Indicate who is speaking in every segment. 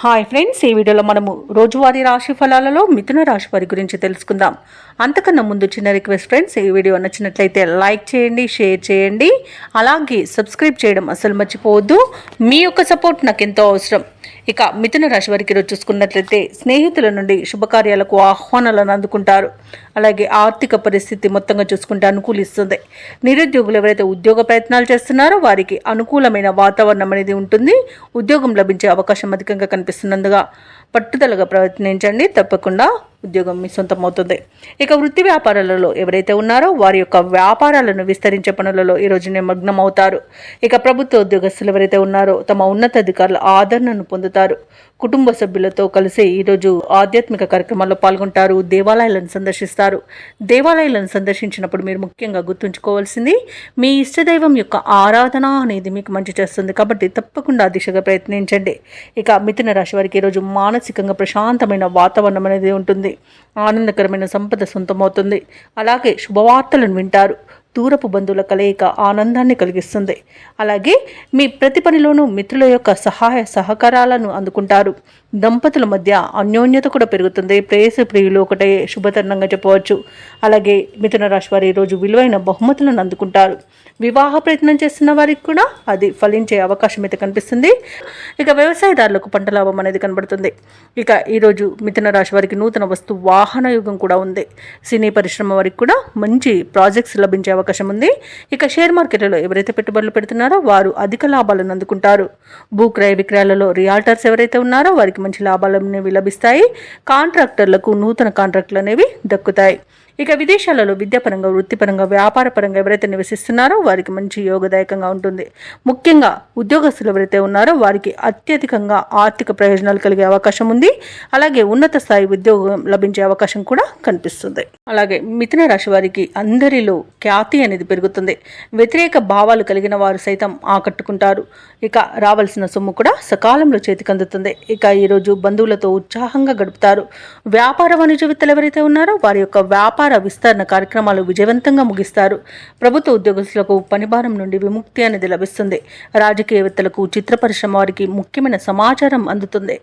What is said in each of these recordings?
Speaker 1: Hi friends, ఈ వీడియోలో మనము రోజువారీ రాశి ఫలాలలో మిథున రాశి వారి గురించి తెలుసుకుందాం. అంతకన్నా ముందు చిన్న రిక్వెస్ట్ ఫ్రెండ్స్, ఈ వీడియో నచ్చినట్లయితే లైక్ చేయండి, షేర్ చేయండి, అలాగే సబ్స్క్రైబ్ చేయడం అసలు మర్చిపోవద్దు. మీ యొక్క సపోర్ట్ నాకు ఎంతో అవసరం. ఇక మిథున రాశి వారికి ఈరోజు చూసుకున్నట్లయితే స్నేహితుల నుండి శుభకార్యాలకు ఆహ్వానాలను అందుకుంటారు. అలాగే ఆర్థిక పరిస్థితి మొత్తంగా చూసుకుంటే అనుకూలిస్తుంది. నిరుద్యోగులు ఎవరైతే ఉద్యోగ ప్రయత్నాలు చేస్తున్నారో వారికి అనుకూలమైన వాతావరణం అనేది ఉంటుంది. ఉద్యోగం లభించే అవకాశం అధికంగా కనిపిస్తున్నందుగా పట్టుదలగా ప్రయత్నించండి, తప్పకుండా ఉద్యోగం మీ సొంతం అవుతుంది. ఇక వృత్తి వ్యాపారాలలో ఎవరైతే ఉన్నారో వారి యొక్క వ్యాపారాలను విస్తరించే పనులలో ఈరోజు నిమగ్నం అవుతారు. ఇక ప్రభుత్వ ఉద్యోగస్తులు ఎవరైతే ఉన్నారో తమ ఉన్నతాధికారుల ఆదరణను పొందుతారు. కుటుంబ సభ్యులతో కలిసి ఈరోజు ఆధ్యాత్మిక కార్యక్రమాల్లో పాల్గొంటారు. దేవాలయాలను సందర్శిస్తారు. దేవాలయాలను సందర్శించినప్పుడు మీరు ముఖ్యంగా గుర్తుంచుకోవాల్సింది మీ ఇష్టదైవం యొక్క ఆరాధన అనేది మీకు మంచి చేస్తుంది, కాబట్టి తప్పకుండా దిశగా ప్రయత్నించండి. ఇక మిథున రాశి వారికి ఈరోజు మానసికంగా ప్రశాంతమైన వాతావరణం అనేది ఉంటుంది. ఆనందకరమైన సంపద సొంతమవుతుంది. అలాగే శుభవార్తలను వింటారు. దూరపు బంధువుల కలయిక ఆనందాన్ని కలిగిస్తుంది. అలాగే మీ ప్రతి పనిలోనూ మిత్రుల యొక్క సహాయ సహకారాలను అందుకుంటారు. దంపతుల మధ్య అన్యోన్యత కూడా పెరుగుతుంది. ప్రేయసి ప్రియులు ఒకటే శుభతరుణంగా చెప్పవచ్చు. అలాగే మిథున రాశి వారు ఈరోజు విలువైన బహుమతులను అందుకుంటారు. వివాహ ప్రయత్నం చేస్తున్న వారికి కూడా అది ఫలించే అవకాశం అయితే కనిపిస్తుంది. ఇక వ్యవసాయదారులకు పంట లాభం అనేది కనబడుతుంది. ఇక ఈరోజు మిథున రాశి వారికి నూతన వస్తు వాహన యుగం కూడా ఉంది. సినీ పరిశ్రమ వారికి కూడా మంచి ప్రాజెక్ట్స్ లభించే అవకాశం ఉంది. ఇక షేర్ మార్కెట్లలో ఎవరైతే పెట్టుబడులు పెడుతున్నారో వారు అధిక లాభాలను అందుకుంటారు. భూక్రయ విక్రయాలలో రియాల్టర్స్ ఎవరైతే ఉన్నారో వారికి మంచి లాభాలు అనేవి లభిస్తాయి. కాంట్రాక్టర్లకు నూతన కాంట్రాక్టులు అనేవి దక్కుతాయి. ఇక విదేశాలలో విద్యాపరంగా, వృత్తిపరంగా, వ్యాపారపరంగా ఎవరైతే నివసిస్తున్నారో వారికి మంచి యోగదాయకంగా ఉంటుంది. ముఖ్యంగా ఉద్యోగస్తులు ఎవరైతే ఉన్నారో వారికి అత్యధికంగా ఆర్థిక ప్రయోజనాలు కలిగే అవకాశం ఉంది. అలాగే ఉన్నత స్థాయి ఉద్యోగం లభించే అవకాశం కూడా కనిపిస్తుంది. అలాగే మిథున రాశి వారికి అందరిలో ఖ్యాతి అనేది పెరుగుతుంది. వ్యతిరేక భావాలు కలిగిన వారు సైతం ఆకట్టుకుంటారు. ఇక రావాల్సిన సొమ్ము కూడా సకాలంలో చేతికి అందుతుంది. ఇక ఈరోజు బంధువులతో ఉత్సాహంగా గడుపుతారు. వ్యాపార వాణిజ్యవేత్తలు ఎవరైతే ఉన్నారో వారి యొక్క వ్యాపార విస్తరణ కార్యక్రమాలు విజయవంతంగా ముగిస్తారు. ప్రభుత్వ ఉద్యోగస్తులకు పనిభారం నుండి విముక్తి అనేది లభిస్తుంది. రాజకీయవేత్తలకు, చిత్ర పరిశ్రమ వారికి ముఖ్యమైన సమాచారం అందుతుంది.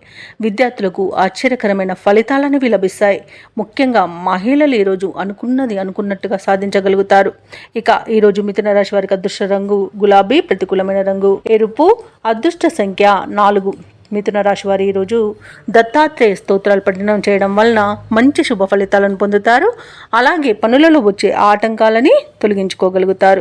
Speaker 1: విద్యార్థులకు ఆశ్చర్యకరమైన ఫలితాలనేవి లభిస్తాయి. ముఖ్యంగా మహిళలు ఈరోజు అనుకున్నది అనుకున్నట్టుగా సాధించగలుగుతారు. ఇక ఈరోజు మిథున రాశి వారికి అదృష్ట రంగు గులాబీ, ప్రతికూలమైన రంగు ఎరుపు, అదృష్ట సంఖ్య 4. మిథున రాశి వారు ఈరోజు దత్తాత్రేయ స్తోత్రాలు పఠనం చేయడం వలన మంచి శుభ ఫలితాలను పొందుతారు. అలాగే పనులలో వచ్చే ఆటంకాలని తొలగించుకోగలుగుతారు.